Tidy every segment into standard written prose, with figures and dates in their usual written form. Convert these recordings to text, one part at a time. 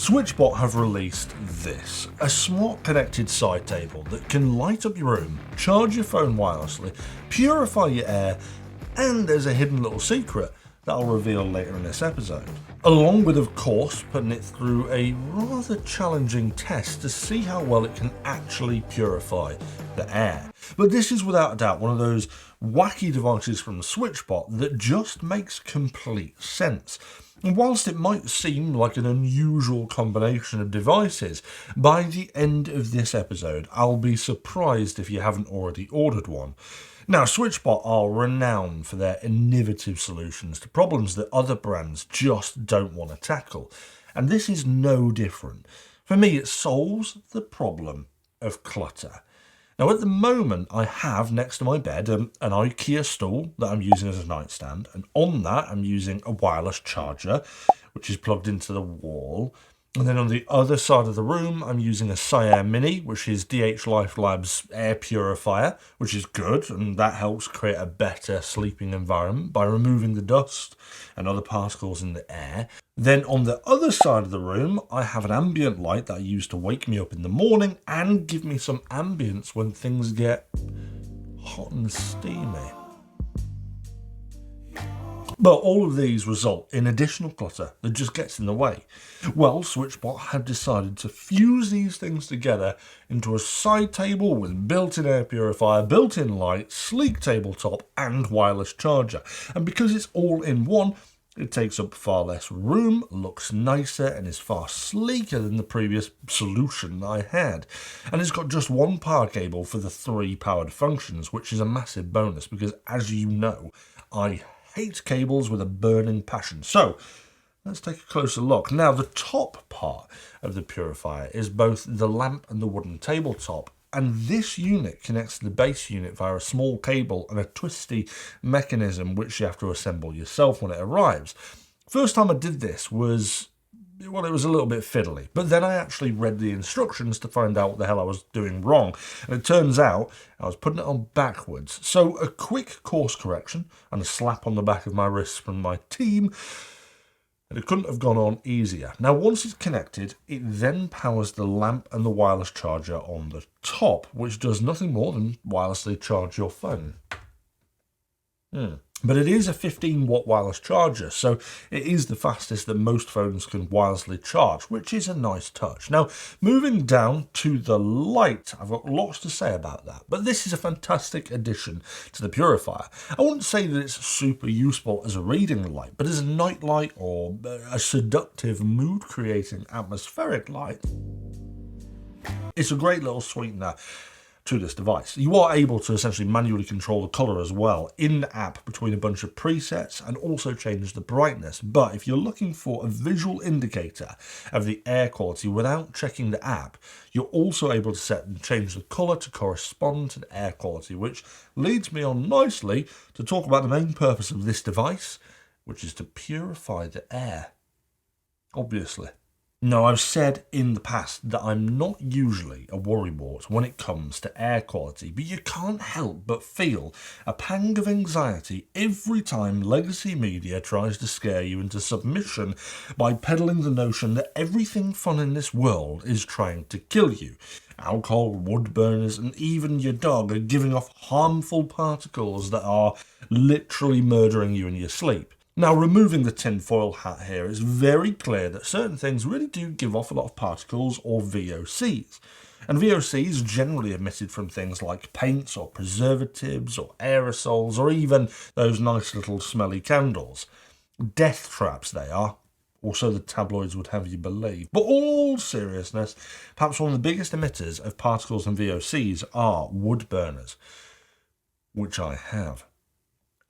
Switchbot have released this, a smart connected side table that can light up your room, charge your phone wirelessly, purify your air, and there's a hidden little secret that I'll reveal later in this episode. Along with, of course, putting it through a rather challenging test to see how well it can actually purify the air. But this is without a doubt one of those wacky devices from Switchbot that just makes complete sense. And whilst it might seem like an unusual combination of devices, by the end of this episode, I'll be surprised if you haven't already ordered one. Now, Switchbot are renowned for their innovative solutions to problems that other brands just don't want to tackle. And this is no different. For me, it solves the problem of clutter. Now, at the moment, I have next to my bed an IKEA stool that I'm using as a nightstand, and on that I'm using a wireless charger, which is plugged into the wall. And then on the other side of the room, I'm using a Air Mini, which is DH Life Labs air purifier, which is good, and that helps create a better sleeping environment by removing the dust and other particles in the air. Then on the other side of the room, I have an ambient light that I use to wake me up in the morning and give me some ambience when things get hot and steamy. But all of these result in additional clutter that just gets in the way. Well, Switchbot have decided to fuse these things together into a side table with built-in air purifier, built-in light, sleek tabletop and wireless charger. And because it's all in one, it takes up far less room, looks nicer and is far sleeker than the previous solution I had. And it's got just one power cable for the 3 powered functions, which is a massive bonus because, as you know, I hate cables with a burning passion. So let's take a closer look. Now, the top part of the purifier is both the lamp and the wooden tabletop, and this unit connects to the base unit via a small cable and a twisty mechanism which you have to assemble yourself when it arrives. First time I did this was, well, it was a little bit fiddly, but then I actually read the instructions to find out what the hell I was doing wrong, and it turns out I was putting it on backwards. So a quick course correction and a slap on the back of my wrist from my team, and it couldn't have gone on easier. Now, once it's connected, it then powers the lamp and the wireless charger on the top, which does nothing more than wirelessly charge your phone. But it is a 15-watt wireless charger, so it is the fastest that most phones can wirelessly charge, which is a nice touch. Now, moving down to the light, I've got lots to say about that, but this is a fantastic addition to the purifier. I wouldn't say that it's super useful as a reading light, but as a night light or a seductive, mood-creating atmospheric light, it's a great little sweetener to this device. You are able to essentially manually control the colour as well in the app between a bunch of presets and also change the brightness. But if you're looking for a visual indicator of the air quality without checking the app, you're also able to set and change the colour to correspond to the air quality, which leads me on nicely to talk about the main purpose of this device, which is to purify the air. Obviously. Now, I've said in the past that I'm not usually a worrywart when it comes to air quality, but you can't help but feel a pang of anxiety every time legacy media tries to scare you into submission by peddling the notion that everything fun in this world is trying to kill you. Alcohol, wood burners, and even your dog are giving off harmful particles that are literally murdering you in your sleep. Now, removing the tinfoil hat here, it's very clear that certain things really do give off a lot of particles or VOCs. And VOCs generally emitted from things like paints or preservatives or aerosols or even those nice little smelly candles. Death traps they are, or so the tabloids would have you believe. But all seriousness, perhaps one of the biggest emitters of particles and VOCs are wood burners, which I have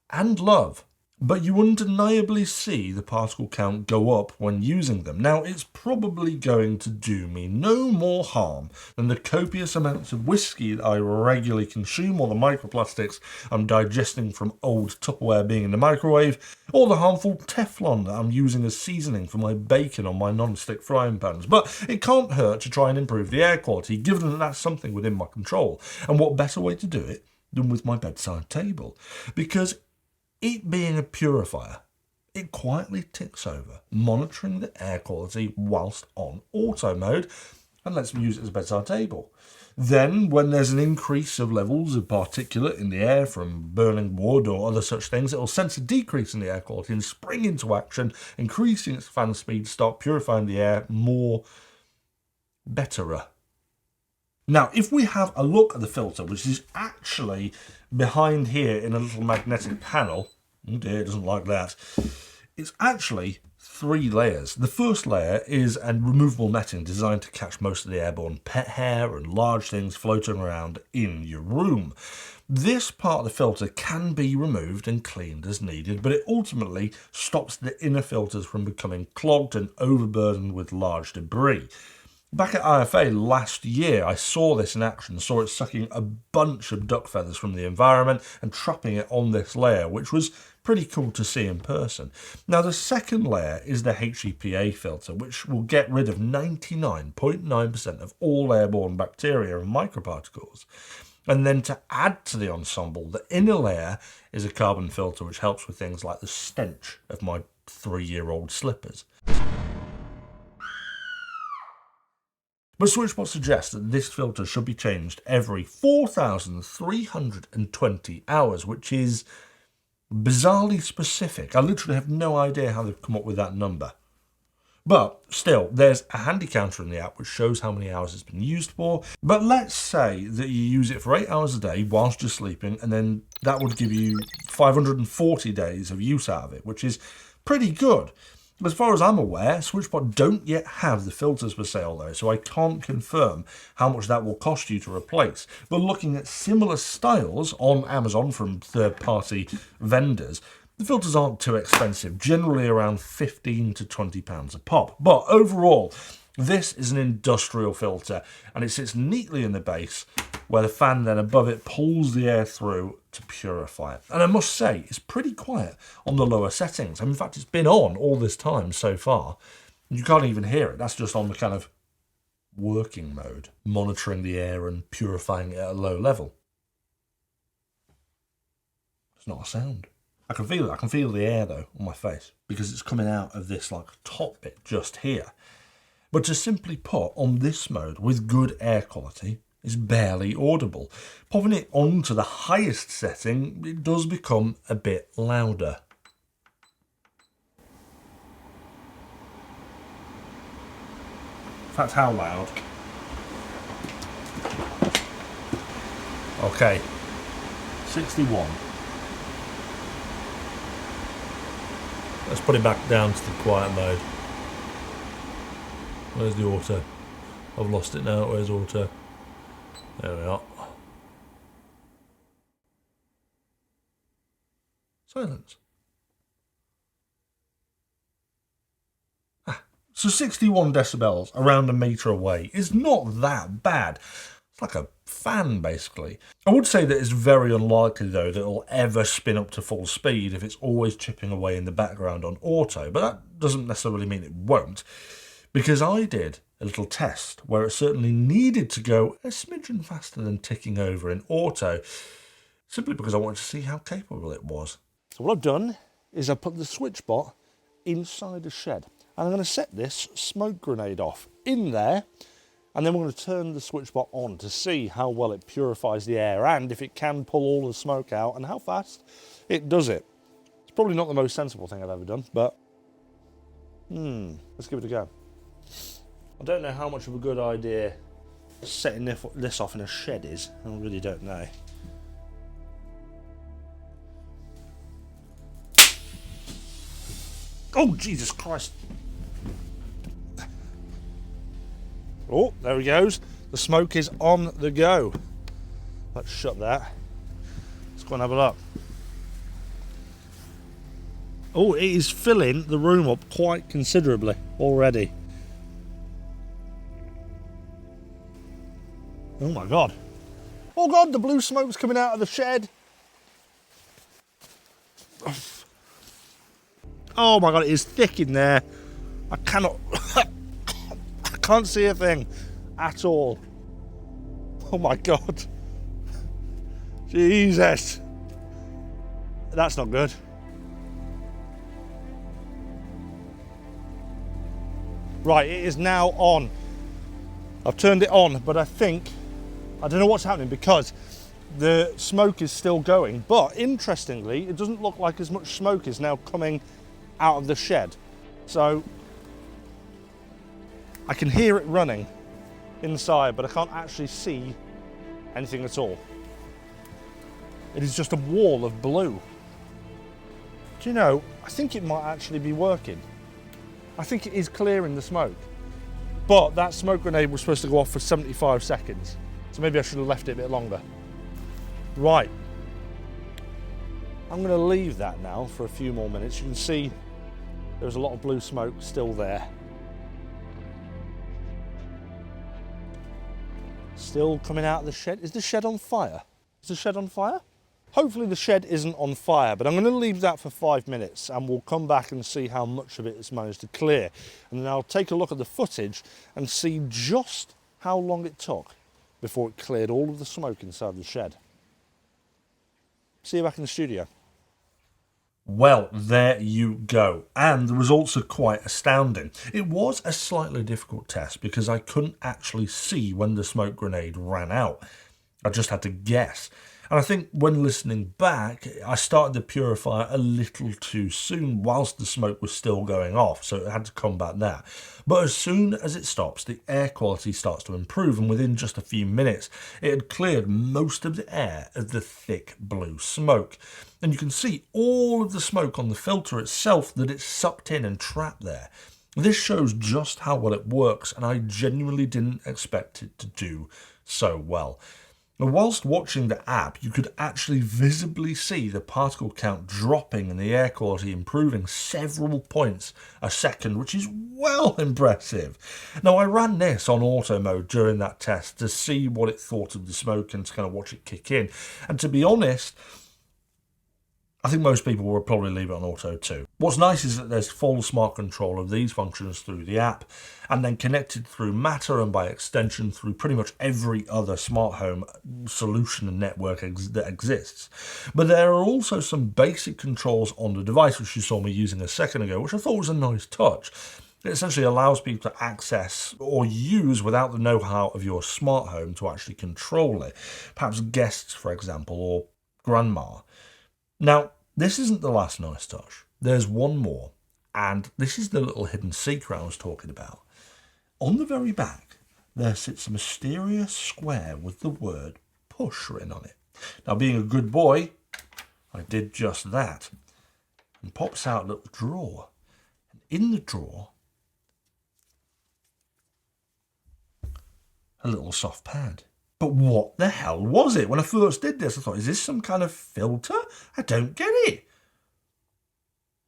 and love. But you undeniably see the particle count go up when using them. Now, it's probably going to do me no more harm than the copious amounts of whisky that I regularly consume, or the microplastics I'm digesting from old Tupperware being in the microwave, or the harmful Teflon that I'm using as seasoning for my bacon on my non-stick frying pans. But it can't hurt to try and improve the air quality, given that that's something within my control. And what better way to do it than with my bedside table? Because it being a purifier it quietly ticks over, monitoring the air quality whilst on auto mode, and lets me use it as a bedside table. Then, when there's an increase of levels of particulate in the air from burning wood or other such things, it will sense a decrease in the air quality and spring into action, increasing its fan speed, start purifying the air more betterer. Now, if we have a look at the filter, which is actually behind here in a little magnetic panel, oh dear, it doesn't like that, it's actually 3 layers. The first layer is a removable netting designed to catch most of the airborne pet hair and large things floating around in your room. This part of the filter can be removed and cleaned as needed, but it ultimately stops the inner filters from becoming clogged and overburdened with large debris. Back at IFA last year, I saw this in action, saw it sucking a bunch of duck feathers from the environment and trapping it on this layer, which was pretty cool to see in person. Now, the second layer is the HEPA filter, which will get rid of 99.9% of all airborne bacteria and microparticles. And then to add to the ensemble, the inner layer is a carbon filter, which helps with things like the stench of my 3-year-old slippers. But Switchbot suggests that this filter should be changed every 4,320 hours, which is bizarrely specific. I literally have no idea how they've come up with that number. But still, there's a handy counter in the app which shows how many hours it's been used for. But let's say that you use it for 8 hours a day whilst you're sleeping, and then that would give you 540 days of use out of it, which is pretty good. As far as I'm aware, Switchbot don't yet have the filters for sale though, so I can't confirm how much that will cost you to replace. But looking at similar styles on Amazon from third-party vendors, the filters aren't too expensive, generally around £15 to £20 a pop. But overall, this is an industrial filter, and it sits neatly in the base, where the fan then above it pulls the air through to purify it. And I must say, it's pretty quiet on the lower settings. In fact, it's been on all this time so far. You can't even hear it. That's just on the kind of working mode, monitoring the air and purifying it at a low level. It's not a sound. I can feel it. I can feel the air, though, on my face, because it's coming out of this like top bit just here. But to simply put, on this mode with good air quality, is barely audible. Popping it onto the highest setting, it does become a bit louder. In fact, how loud? Okay, 61. Let's put it back down to the quiet mode. Where's the auto? I've lost it now. Where's auto? There we are. Silence. So 61 decibels around a metre away is not that bad. It's like a fan, basically. I would say that it's very unlikely, though, that it'll ever spin up to full speed if it's always chipping away in the background on auto, but that doesn't necessarily mean it won't, because I did a little test where it certainly needed to go a smidgen faster than ticking over in auto, simply because I wanted to see how capable it was. So what I've done is I've put the Switchbot inside a shed, and I'm going to set this smoke grenade off in there, and then we're going to turn the Switchbot on to see how well it purifies the air and if it can pull all the smoke out and how fast it does it. It's probably not the most sensible thing I've ever done, but let's give it a go. I don't know how much of a good idea setting this off in a shed is. I really don't know. Oh, Jesus Christ. Oh, there he goes. The smoke is on the go. Let's shut that. Let's go and have a look. Oh, it is filling the room up quite considerably already. Oh my God. Oh God, the blue smoke's coming out of the shed. Oh my God, it is thick in there. I cannot, I can't see a thing at all. Oh my God. Jesus. That's not good. Right, it is now on. I've turned it on, but I don't know what's happening because the smoke is still going. But interestingly, it doesn't look like as much smoke is now coming out of the shed. So I can hear it running inside, but I can't actually see anything at all. It is just a wall of blue. Do you know, I think it might actually be working. I think it is clearing the smoke. But that smoke grenade was supposed to go off for 75 seconds. So maybe I should have left it a bit longer. Right. I'm going to leave that now for a few more minutes. You can see there's a lot of blue smoke still there. Still coming out of the shed. Is the shed on fire? Is the shed on fire? Hopefully the shed isn't on fire, but I'm going to leave that for 5 minutes and we'll come back and see how much of it it's managed to clear. And then I'll take a look at the footage and see just how long it took before it cleared all of the smoke inside the shed. See you back in the studio. Well, there you go. And the results are quite astounding. It was a slightly difficult test because I couldn't actually see when the smoke grenade ran out. I just had to guess. And I think when listening back, I started the purifier a little too soon whilst the smoke was still going off, so it had to combat that. But as soon as it stops, the air quality starts to improve, and within just a few minutes, it had cleared most of the air of the thick blue smoke. And you can see all of the smoke on the filter itself that it's sucked in and trapped there. This shows just how well it works, and I genuinely didn't expect it to do so well. Now, whilst watching the app, you could actually visibly see the particle count dropping and the air quality improving several points a second, which is well impressive. Now, I ran this on auto mode during that test to see what it thought of the smoke and to kind of watch it kick in. And to be honest, I think most people will probably leave it on auto too. What's nice is that there's full smart control of these functions through the app and then connected through Matter and by extension through pretty much every other smart home solution and network that exists. But there are also some basic controls on the device, which you saw me using a second ago, which I thought was a nice touch. It essentially allows people to access or use without the know-how of your smart home to actually control it. Perhaps guests, for example, or grandma. Now, this isn't the last nice touch. There's one more, and this is the little hidden secret I was talking about. On the very back, there sits a mysterious square with the word push written on it. Now, being a good boy, I did just that, and pops out a little drawer. And in the drawer, a little soft pad. But what the hell was it? When I first did this, I thought, is this some kind of filter? I don't get it.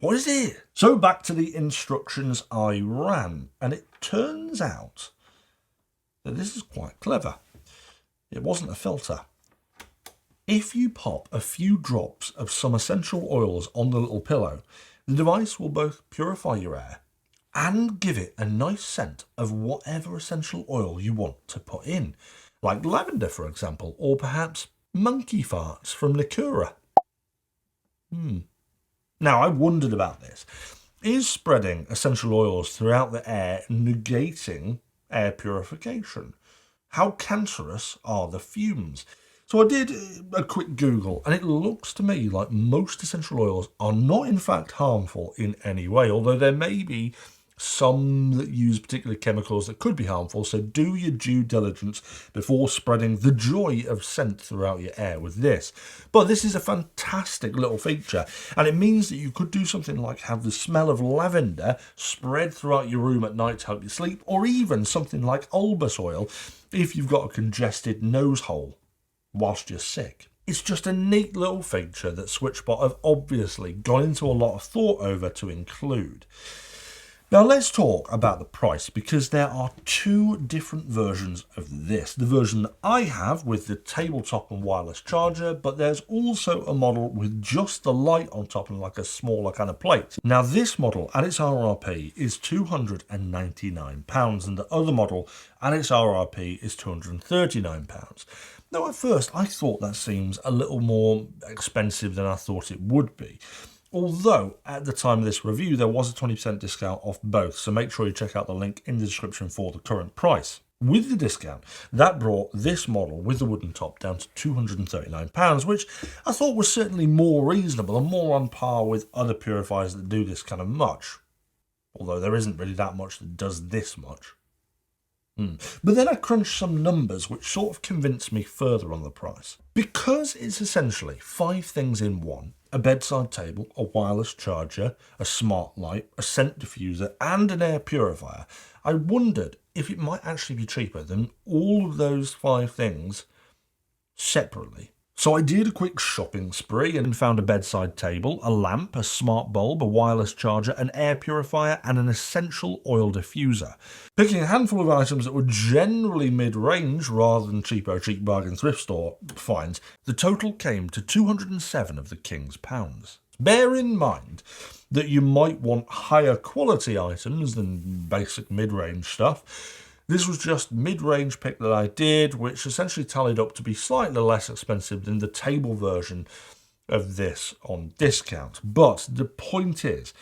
What is it? So back to the instructions I ran, and it turns out that this is quite clever. It wasn't a filter. If you pop a few drops of some essential oils on the little pillow, the device will both purify your air and give it a nice scent of whatever essential oil you want to put in. Like lavender, for example, or perhaps monkey farts from Nakura. Now, I wondered about this. Is spreading essential oils throughout the air negating air purification? How cancerous are the fumes? So I did a quick Google, and it looks to me like most essential oils are not in fact harmful in any way, although there may be some that use particular chemicals that could be harmful, so do your due diligence before spreading the joy of scent throughout your air with this. But this is a fantastic little feature, and it means that you could do something like have the smell of lavender spread throughout your room at night to help you sleep, or even something like albus oil if you've got a congested nose hole whilst you're sick. It's just a neat little feature that Switchbot have obviously gone into a lot of thought over to include. Now let's talk about the price, because there are two different versions of this. The version that I have with the tabletop and wireless charger, but there's also a model with just the light on top and like a smaller kind of plate. Now this model at its RRP is £299 and the other model at its RRP is £239. Now at first I thought that seems a little more expensive than I thought it would be. Although, at the time of this review, there was a 20% discount off both, so make sure you check out the link in the description for the current price. With the discount, that brought this model with the wooden top down to £239, which I thought was certainly more reasonable and more on par with other purifiers that do this kind of much. Although there isn't really that much that does this much. But then I crunched some numbers which sort of convinced me further on the price. Because it's essentially 5 things in one: a bedside table, a wireless charger, a smart light, a scent diffuser, and an air purifier, I wondered if it might actually be cheaper than all of those 5 things separately. So I did a quick shopping spree and found a bedside table, a lamp, a smart bulb, a wireless charger, an air purifier, and an essential oil diffuser. Picking a handful of items that were generally mid-range rather than cheapo cheap bargain thrift store finds, the total came to 207 of the King's pounds. Bear in mind that you might want higher quality items than basic mid-range stuff. This was just mid-range pick that I did, which essentially tallied up to be slightly less expensive than the table version of this on discount. But the point is,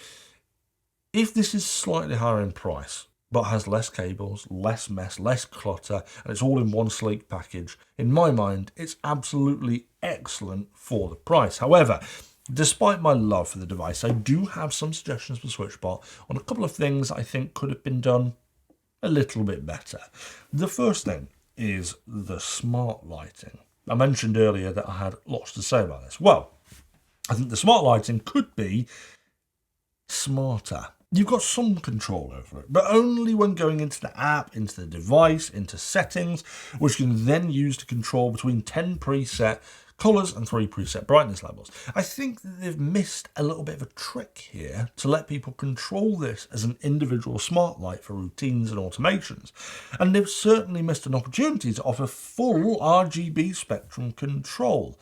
if this is slightly higher in price, but has less cables, less mess, less clutter, and it's all in one sleek package, in my mind, it's absolutely excellent for the price. However, despite my love for the device, I do have some suggestions for Switchbot on a couple of things I think could have been done a little bit better. The first thing is the smart lighting. I mentioned earlier that I had lots to say about this. Well, I think the smart lighting could be smarter. You've got some control over it, but only when going into the app, into the device, into settings, which you can then use to control between 10 preset colours and 3 preset brightness levels. I think that they've missed a little bit of a trick here to let people control this as an individual smart light for routines and automations. And they've certainly missed an opportunity to offer full RGB spectrum control.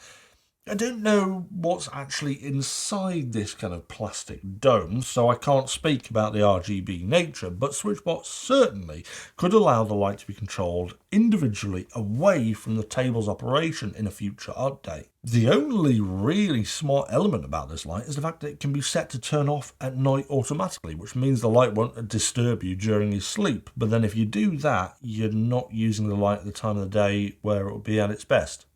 I don't know what's actually inside this kind of plastic dome, so I can't speak about the RGB nature, but Switchbot certainly could allow the light to be controlled individually away from the table's operation in a future update. The only really smart element about this light is the fact that it can be set to turn off at night automatically, which means the light won't disturb you during your sleep. But then if you do that, you're not using the light at the time of the day where it will be at its best.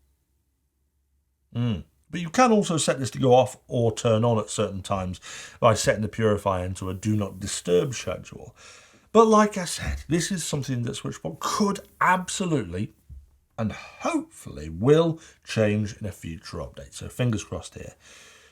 But you can also set this to go off or turn on at certain times by setting the purifier into a do not disturb schedule. But like I said, this is something that Switchbot could absolutely and hopefully will change in a future update. So fingers crossed here.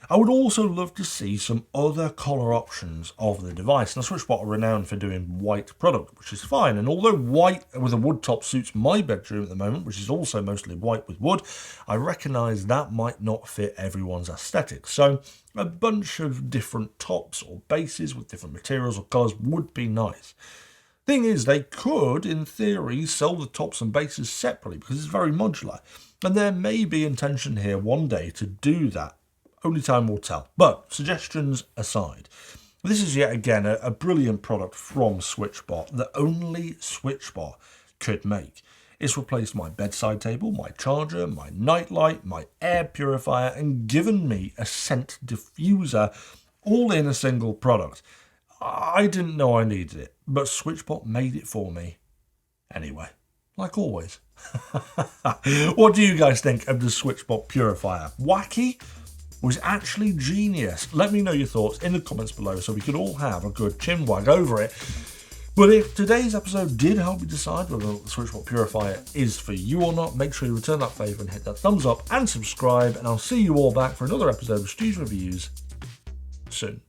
I would also love to see some other colour options of the device. Now, Switchbot are renowned for doing white product, which is fine. And although white with a wood top suits my bedroom at the moment, which is also mostly white with wood, I recognise that might not fit everyone's aesthetic. So a bunch of different tops or bases with different materials or colours would be nice. Thing is, they could, in theory, sell the tops and bases separately because it's very modular. And there may be intention here one day to do that. Only time will tell. But suggestions aside, this is yet again a brilliant product from Switchbot that only Switchbot could make. It's replaced my bedside table, my charger, my nightlight, my air purifier, and given me a scent diffuser all in a single product. I didn't know I needed it, but Switchbot made it for me anyway, like always. What do you guys think of the Switchbot Purifier? Wacky? Was actually genius? Let me know your thoughts in the comments below so we could all have a good chin wag over it. But if today's episode did help you decide whether the Switchbot Purifier is for you or not, make sure you return that favour and hit that thumbs up and subscribe, and I'll see you all back for another episode of STU'S Reviews soon.